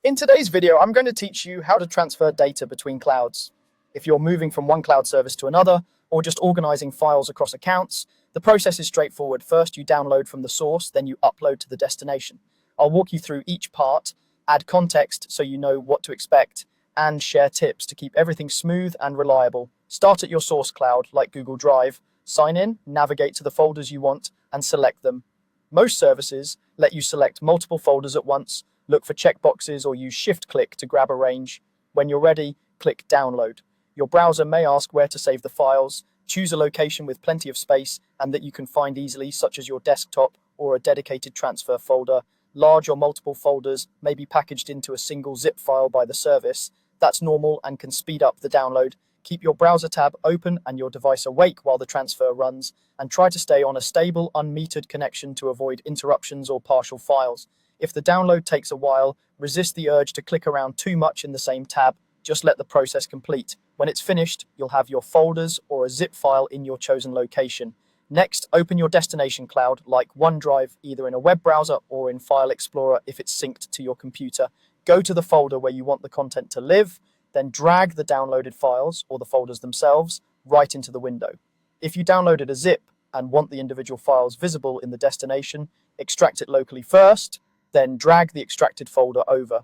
In today's video, I'm going to teach you how to transfer data between clouds. If you're moving from one cloud service to another, or just organizing files across accounts, the process is straightforward. First, you download from the source, then you upload to the destination. I'll walk you through each part, add context so you know what to expect, and share tips to keep everything smooth and reliable. Start at your source cloud, like Google Drive, sign in, navigate to the folders you want, and select them. Most services let you select multiple folders at once. Look for checkboxes or use shift-click to grab a range. When you're ready, click Download. Your browser may ask where to save the files. Choose a location with plenty of space and that you can find easily, such as your desktop or a dedicated transfer folder. Large or multiple folders may be packaged into a single zip file by the service. That's normal and can speed up the download. Keep your browser tab open and your device awake while the transfer runs, and try to stay on a stable, unmetered connection to avoid interruptions or partial files. If the download takes a while, resist the urge to click around too much in the same tab. Just let the process complete. When it's finished, you'll have your folders or a zip file in your chosen location. Next, open your destination cloud like OneDrive, either in a web browser or in File Explorer if it's synced to your computer. Go to the folder where you want the content to live, then drag the downloaded files or the folders themselves right into the window. If you downloaded a zip and want the individual files visible in the destination, extract it locally first, then drag the extracted folder over.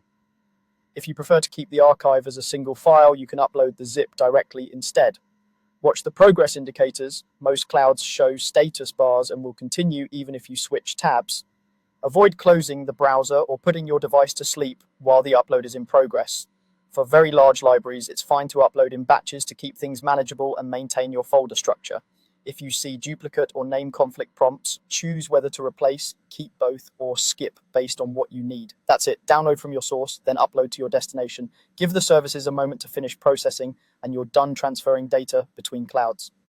If you prefer to keep the archive as a single file, you can upload the zip directly instead. Watch the progress indicators. Most clouds show status bars and will continue even if you switch tabs. Avoid closing the browser or putting your device to sleep while the upload is in progress. For very large libraries, it's fine to upload in batches to keep things manageable and maintain your folder structure. If you see duplicate or name conflict prompts, choose whether to replace, keep both, or skip based on what you need. That's it. Download from your source, then upload to your destination. Give the services a moment to finish processing, and you're done transferring data between clouds.